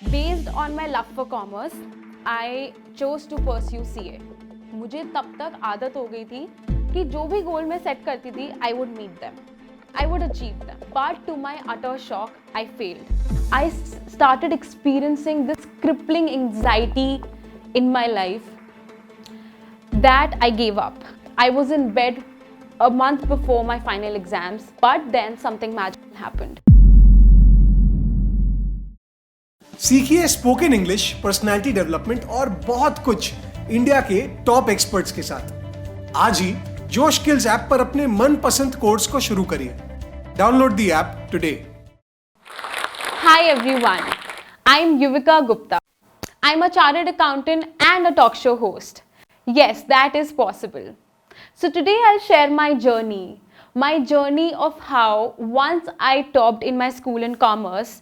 Based on my love for commerce, I chose to pursue CA. मुझे तब तक आदत हो गई थी कि जो भी गोल मैं सेट करती थी, I would meet them. I would achieve them. But to my utter shock, I failed. I started experiencing this crippling anxiety in my life that I gave up. I was in bed a month before my final exams, but then something magical happened. सीखिए spoken English, personality development और बहुत कुछ India के top experts के साथ। आज ही जोश skills app पर अपने मनपसंद कोर्स को शुरू करिए। Download the app today. Hi everyone, I'm Yuvika Gupta. I'm a chartered accountant and a talk show host. Yes, that is possible. So today I'll share my journey of how once I topped in my school in commerce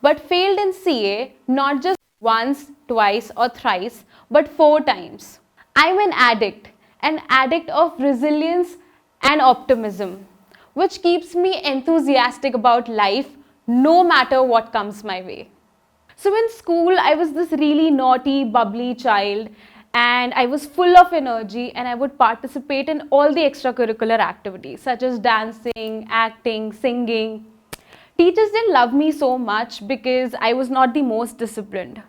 but failed in CA not just once, twice or thrice but 4 times. I'm an addict of resilience and optimism, which keeps me enthusiastic about life no matter what comes my way. So in school, I was this really naughty, bubbly child, and I was full of energy and I would participate in all the extracurricular activities such as dancing, acting, singing. Teachers didn't love me so much because I was not the most disciplined.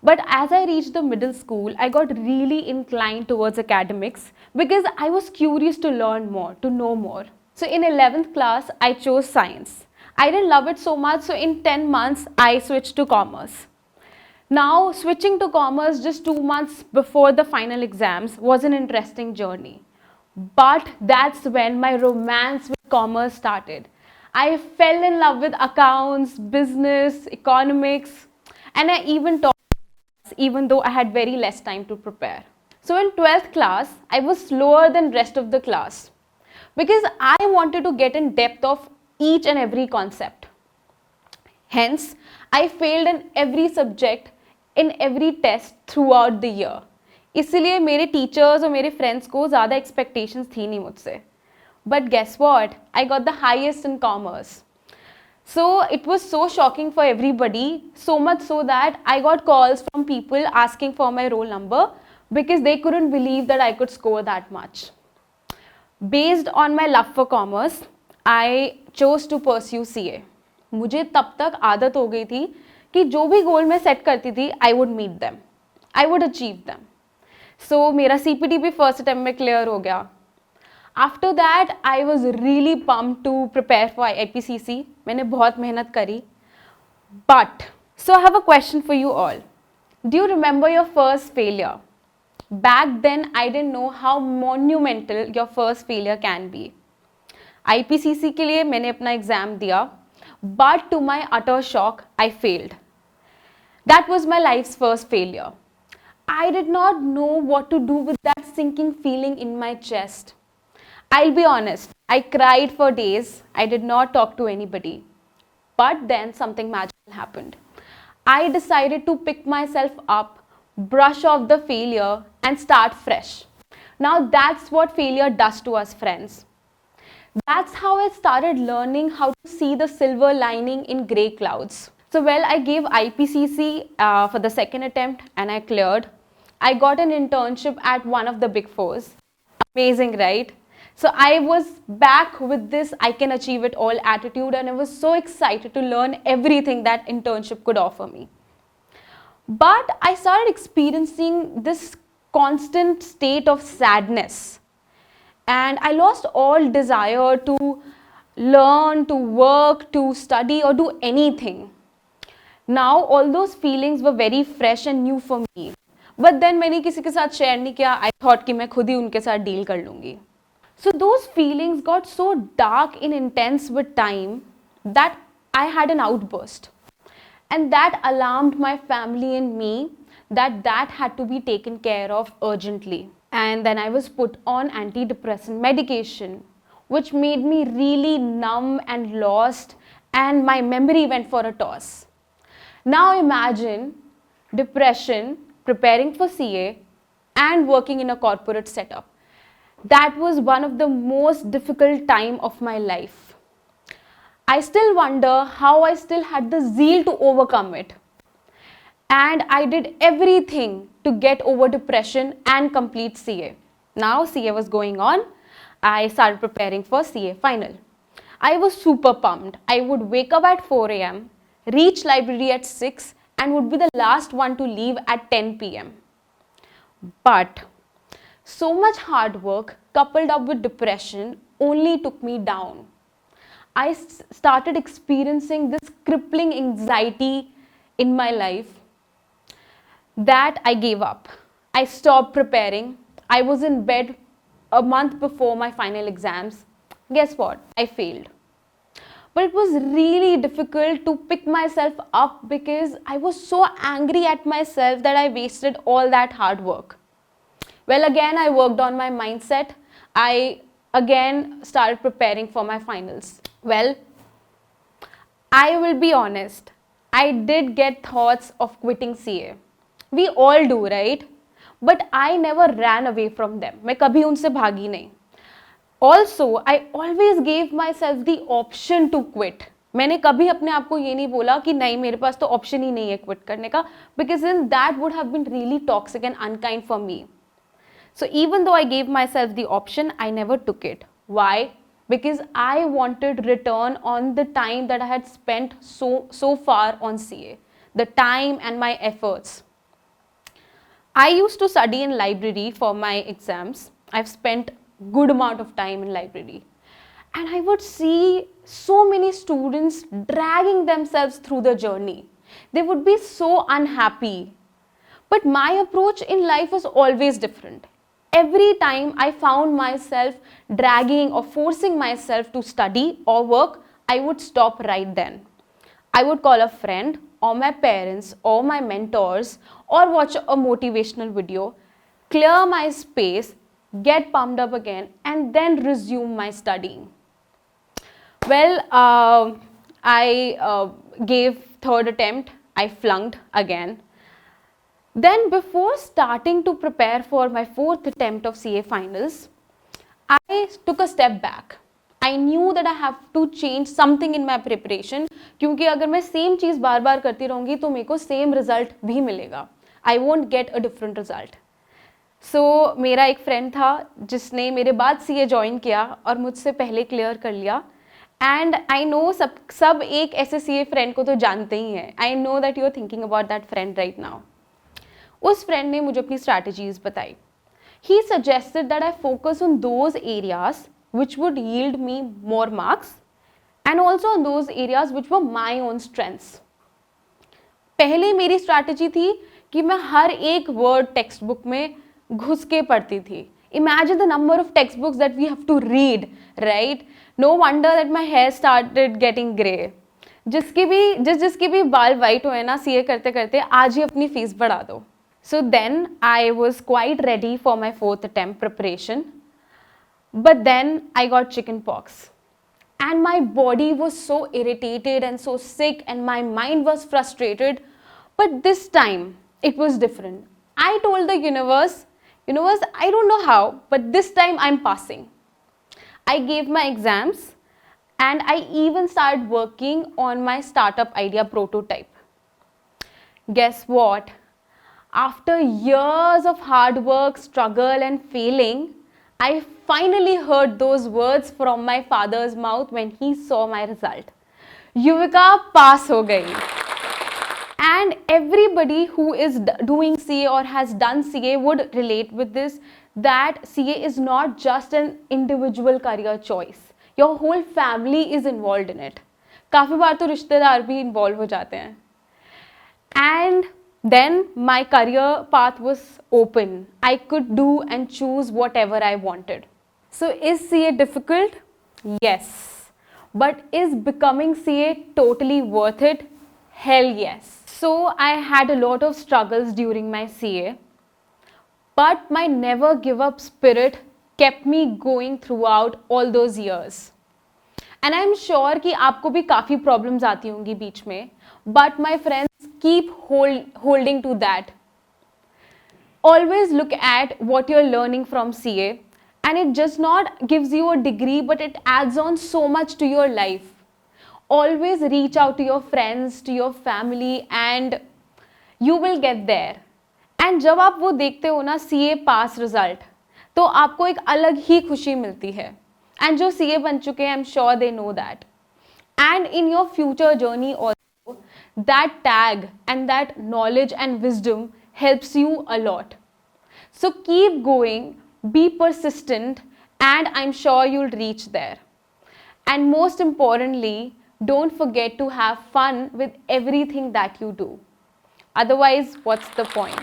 But as I reached the middle school, I got really inclined towards academics because I was curious to learn more, to know more. So in 11th class, I chose science. I didn't love it so much, so in 10 months, I switched to commerce. Now, switching to commerce just 2 months before the final exams was an interesting journey. But that's when my romance with commerce started. I fell in love with accounts, business, economics, and I even taught even though I had very less time to prepare. So in 12th class, I was slower than rest of the class because I wanted to get in depth of each and every concept. Hence, I failed in every subject, in every test throughout the year. इसलिए मेरे teachers और मेरे friends को ज़्यादा expectations थी नहीं मुझसे. But guess what? I got the highest in commerce. So it was so shocking for everybody, so much so that I got calls from people asking for my roll number because they couldn't believe that I could score that much. Based on my love for commerce, I chose to pursue CA. मुझे तब तक आदत हो गई थी कि जो भी गोल मैं सेट करती थी, I would meet them. I would achieve them. So मेरा CPT भी फर्स्ट अटेम्प्ट में क्लियर हो गया. After that, I was really pumped to prepare for IPCC. मैंने बहुत मेहनत करी. But, so I have a question for you all. Do you remember your first failure? Back then, I didn't know how monumental your first failure can be. IPCC के लिए मैंने अपना exam दिया, but to my utter shock, I failed. That was my life's first failure. I did not know what to do with that sinking feeling in my chest. I'll be honest, I cried for days. I did not talk to anybody. But then something magical happened. I decided to pick myself up, brush off the failure, and start fresh. Now that's what failure does to us, friends. That's how I started learning how to see the silver lining in grey clouds. So, well, I gave IPCC for the second attempt and I cleared. I got an internship at one of the big fours. Amazing, right? So I was back with this I can achieve it all attitude and I was so excited to learn everything that internship could offer me. But I started experiencing this constant state of sadness and I lost all desire to learn, to work, to study or do anything. Now all those feelings were very fresh and new for me. But then मैंने किसी के साथ share नहीं किया. I thought कि मैं खुद ही उनके साथ डील कर लूँगी. So those feelings got so dark and intense with time that I had an outburst. And that alarmed my family and me that had to be taken care of urgently. And then I was put on antidepressant medication, which made me really numb and lost and my memory went for a toss. Now imagine depression, preparing for CA and working in a corporate setup. That was one of the most difficult time of my life. I still wonder how I still had the zeal to overcome it. and I did everything to get over depression and complete CA. Now CA was going on. I started preparing for CA final. I was super pumped. I would wake up at 4 a.m., reach library at 6, and would be the last one to leave at 10 p.m. But so much hard work coupled up with depression only took me down. I started experiencing this crippling anxiety in my life that I gave up. I stopped preparing. I was in bed a month before my final exams. Guess what? I failed. But it was really difficult to pick myself up because I was so angry at myself that I wasted all that hard work. Well, again, I worked on my mindset. I again started preparing for my finals. Well, I will be honest. I did get thoughts of quitting CA. We all do, right? But I never ran away from them. मैं कभी उनसे भागी नहीं. Also, I always gave myself the option to quit. मैंने कभी अपने आप को ये नहीं बोला कि नहीं मेरे पास तो ऑप्शन ही नहीं है क्विट करने का, because then that would have been really toxic and unkind for me. So even though I gave myself the option, I never took it. Why? Because I wanted return on the time that I had spent so far on CA, the time and my efforts. I used to study in library for my exams. I've spent good amount of time in library, and I would see so many students dragging themselves through the journey. They would be so unhappy. But my approach in life was always different. Every time I found myself dragging or forcing myself to study or work, I would stop right then. I would call a friend or my parents or my mentors or watch a motivational video, clear my space, get pumped up again, and then resume my studying. Well, I gave third attempt. I flunked again. Then before starting to prepare for my fourth attempt of CA finals, I took a step back. I knew that I have to change something in my preparation, क्योंकि अगर मैं same चीज़ बार बार करती रहूँगी तो मेरे को same result भी मिलेगा. I won't get a different result. So मेरा एक friend था जिसने मेरे बाद CA join किया और मुझसे पहले clear कर लिया. And I know सब एक ऐसे CA friend को तो जानते ही हैं. I know that you are thinking about that friend right now. उस friend ने मुझे अपनी strategies बताई. He suggested that I focus on those areas which would yield me more marks and also on those areas which were my own strengths. पहले मेरी strategy थी कि मैं हर एक word textbook में घुस के पढ़ती थी. Imagine the number of textbooks that we have to read, right? No wonder that my hair started getting grey. जिसकी भी बाल white हुए ना CA करते करते आज ही अपनी फीस बढ़ा दो. So then I was quite ready for my fourth attempt preparation. But then I got chicken pox. And my body was so irritated and so sick and my mind was frustrated. But this time it was different. I told the universe, I don't know how, but this time I'm passing. I gave my exams and I even started working on my startup idea prototype. Guess what? After years of hard work, struggle and failing, I finally heard those words from my father's mouth when he saw my result. Yuvika pass ho gayi. And everybody who is doing CA or has done CA would relate with this, that CA is not just an individual career choice. Your whole family is involved in it. काफ़ी बार तो रिश्तेदार भी involve हो जाते हैं. And then my career path was open. I could do and choose whatever I wanted. So is CA difficult? Yes. But is becoming CA totally worth it? Hell yes. So I had a lot of struggles during my CA, but my never give up spirit kept me going throughout all those years. And I'm sure कि आपको भी काफ़ी problems आती होंगी बीच में, but my friends keep holding to that. Always look at what you're learning from CA, and it just not gives you a degree, but it adds on so much to your life. Always reach out to your friends, to your family, and you will get there. And जब आप वो देखते हो ना CA पास result, तो आपको एक अलग ही खुशी मिलती है। एंड जो CA बन चुके हैं, I am sure they know that. And in your future journey also that tag and that knowledge and wisdom helps you a lot. So keep going, be persistent, and I'm sure you'll reach there. And most importantly, don't forget to have fun with everything that you do. Otherwise, what's the point?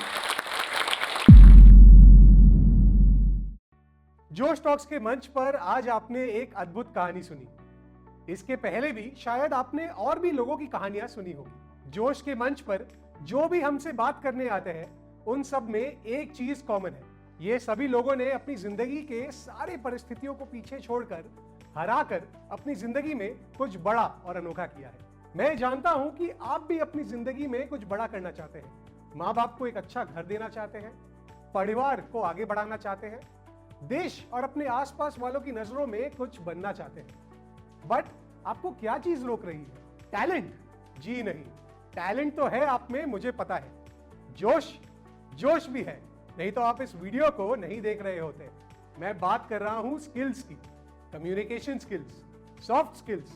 जोश talks के मंच पर आज आपने एक अद्भुत कहानी सुनी। इसके पहले भी शायद आपने और भी लोगों की कहानियां सुनी होगी। जोश के मंच पर जो भी हमसे बात करने आते हैं, उन सब में एक चीज कॉमन है। ये सभी लोगों ने अपनी जिंदगी के सारे परिस्थितियों को पीछे छोड़कर, हराकर अपनी जिंदगी में कुछ बड़ा और अनोखा किया है। मैं जानता हूं कि आप भी अपनी जिंदगी में कुछ बड़ा करना चाहते हैं। माँ बाप को एक अच्छा घर देना चाहते हैं, परिवार को आगे बढ़ाना चाहते हैं, देश और अपने आसपास वालों की नजरों में कुछ बनना चाहते हैं। बट आपको क्या चीज रोक रही है? टैलेंट? जी नहीं, टैलेंट तो है आप में, मुझे पता है। जोश भी है, नहीं तो आप इस वीडियो को नहीं देख रहे होते। मैं बात कर रहा हूं स्किल्स की, communication skills, soft skills,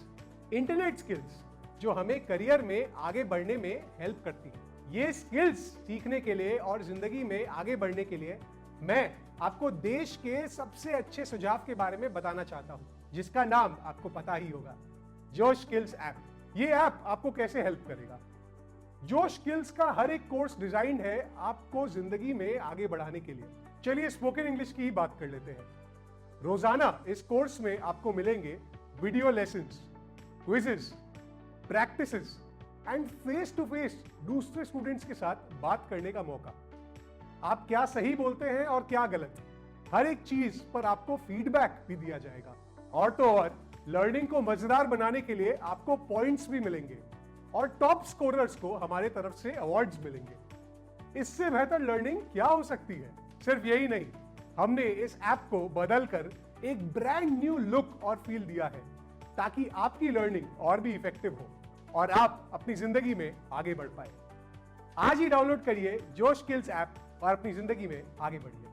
internet skills, जो हमें करियर में आगे बढ़ने में हेल्प करती है। ये स्किल्स सीखने के लिए और जिंदगी में आगे बढ़ने के लिए मैं आपको देश के सबसे अच्छे सुझाव के बारे में बताना चाहता हूं, जिसका नाम आपको पता ही होगा, जोश स्किल्स ऐप। ये ऐप आपको कैसे हेल्प करेगा? जोश स्किल्स का हर एक कोर्स डिजाइन है आपको जिंदगी में आगे बढ़ाने के लिए। चलिए स्पोकन इंग्लिश की बात कर लेते हैं। रोजाना इस कोर्स में आपको मिलेंगे video lessons, quizzes, practices and face to face दूसरे स्टूडेंट्स के साथ बात करने का मौका। आप क्या सही बोलते हैं और क्या गलत, हर एक चीज पर आपको फीडबैक भी दिया जाएगा। और तो और लर्निंग को मजेदार बनाने के लिए आपको पॉइंट्स भी मिलेंगे और टॉप स्कोरर्स को हमारे तरफ से अवार्ड्स मिलेंगे। इससे बेहतर लर्निंग क्या हो सकती है? सिर्फ यही नहीं, हमने इस ऐप को बदलकर एक ब्रांड न्यू लुक और फील दिया है, ताकि आपकी लर्निंग और भी इफेक्टिव हो और आप अपनी जिंदगी में आगे बढ़ पाए। आज ही डाउनलोड करिए जोश स्किल्स ऐप और अपनी जिंदगी में आगे बढ़िए।